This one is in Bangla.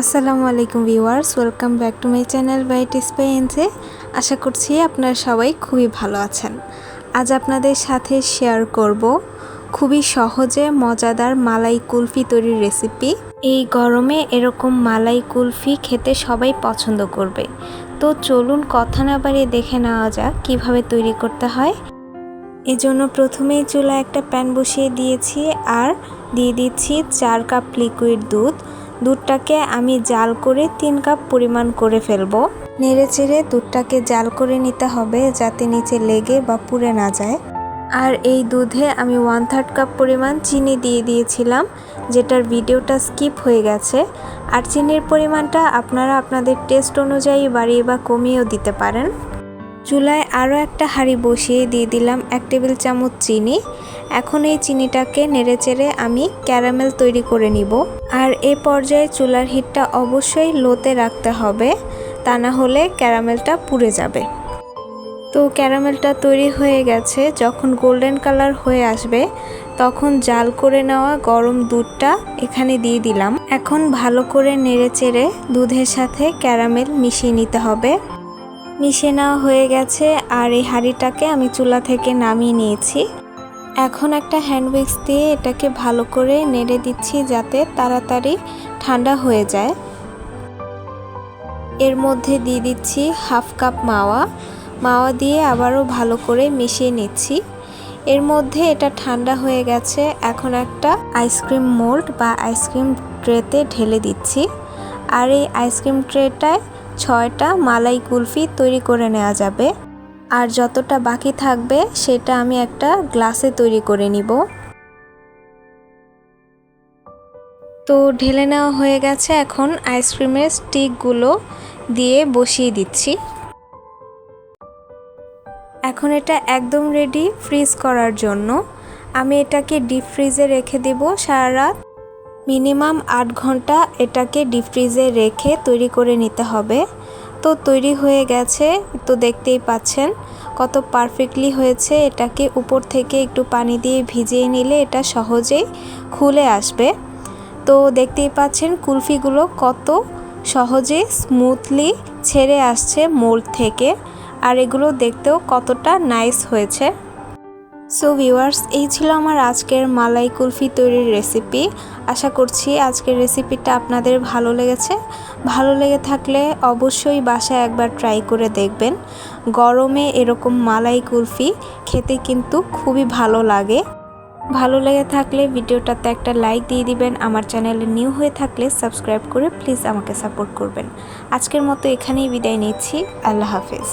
আসসালামু আলাইকুম viewers, welcome back to my channel বাইট স্পাইন্সে। আশা করছি আপনারা সবাই খুবই ভালো আছেন। আজ আপনাদের সাথে শেয়ার করব খুবই সহজে মজাদার মালাই কুলফি তৈরির রেসিপি। এই গরমে এরকম মালাই কুলফি খেতে সবাই পছন্দ করবে। তো চলুন কথা না বাড়িয়ে দেখে নেওয়া যাক কীভাবে তৈরি করতে হয়। এজন্য প্রথমেই চুলায় একটা প্যান বসিয়ে দিয়েছি আর দিয়ে দিচ্ছি 4 কাপ লিকুইড দুধ। দুধটাকে আমি জাল করে 3 কাপ পরিমাণ করে ফেলবো। নেড়েচেড়ে দুধটাকে জাল করে নিতে হবে যাতে নিচে লেগে বা পুড়ে না যায়। আর এই দুধে আমি 1/3 কাপ পরিমাণ চিনি দিয়ে দিয়েছিলাম, যেটার ভিডিওটা স্কিপ হয়ে গেছে। আর চিনির পরিমাণটা আপনারা আপনাদের টেস্ট অনুযায়ী বাড়িয়ে বা কমিয়েও দিতে পারেন। চুলায় আরও একটা হাঁড়ি বসিয়ে দিয়ে দিলাম 1 টেবিল চামচ চিনি। এখন এই চিনিটাকে নেড়েচেড়ে আমি ক্যারামেল তৈরি করে নিব। আর এই পর্যায়ে চুলার হিটটা অবশ্যই লোতে রাখতে হবে, তা না হলে ক্যারামেলটা পুড়ে যাবে। তো ক্যারামেলটা তৈরি হয়ে গেছে। যখন গোল্ডেন কালার হয়ে আসবে তখন জাল করে নেওয়া গরম দুধটা এখানে দিয়ে দিলাম। এখন ভালো করে নেড়েচেড়ে দুধের সাথে ক্যারামেল মিশিয়ে নিতে হবে। মিশিয়ে নেওয়া হয়ে গেছে আর এই হাঁড়িটাকে আমি চুলা থেকে নামিয়ে নিয়েছি। এখন একটা হ্যান্ড উইক্স দিয়ে এটাকে ভালো করে নেড়ে দিচ্ছি যাতে তাড়াতাড়ি ঠান্ডা হয়ে যায়। এর মধ্যে দিয়ে দিচ্ছি 1/2 কাপ মাওয়া দিয়ে আবারও ভালো করে মিশিয়ে নিচ্ছি। এর মধ্যে এটা ঠান্ডা হয়ে গেছে। এখন একটা আইসক্রিম মোল্ড বা আইসক্রিম ট্রেতে ঢেলে দিচ্ছি। আর এই আইসক্রিম ট্রেটায় 6টা মালাই কুলফি তৈরি করে নেওয়া যাবে। আর যতটা বাকি থাকবে সেটা আমি একটা গ্লাসে তৈরি করে নিব। তো ঢেলে নেওয়া হয়ে গেছে। এখন আইসক্রিমের স্টিকগুলো দিয়ে বসিয়ে দিচ্ছি। এখন এটা একদম রেডি ফ্রিজ করার জন্য। আমি এটাকে ডিপ ফ্রিজে রেখে দেব সারা রাত। মিনিমাম 8 ঘন্টা এটাকে ডিপ ফ্রিজে রেখে তৈরি করে নিতে হবে। তো তৈরি হয়ে গেছে, তো দেখতেই পাচ্ছেন কত পারফেক্টলি হয়েছে। এটাকে উপর থেকে একটু পানি দিয়ে ভিজিয়ে নিলে এটা সহজেই খুলে আসবে। তো দেখতেই পাচ্ছেন কুলফিগুলো কত সহজে স্মুথলি ছেড়ে আসছে মোল্ড থেকে। আর এগুলো দেখতেও কতটা নাইস হয়েছে। সো ভিউয়ার্স, এই ছিল আমার আজকের মালাই কুলফি তৈরির রেসিপি। আশা করছি আজকের রেসিপিটা আপনাদের ভালো লেগেছে। ভালো লেগে থাকলে অবশ্যই বাসায় একবার ট্রাই করে দেখবেন। গরমে এরকম মালাই কুলফি খেতে কিন্তু খুবই ভালো লাগে। ভালো লেগে থাকলে ভিডিওটাতে একটা লাইক দিয়ে দিবেন। আমার চ্যানেলে নিউ হয়ে থাকলে সাবস্ক্রাইব করে প্লিজ আমাকে সাপোর্ট করবেন। আজকের মতো এখানেই বিদায় নিচ্ছি। আল্লাহ হাফেজ।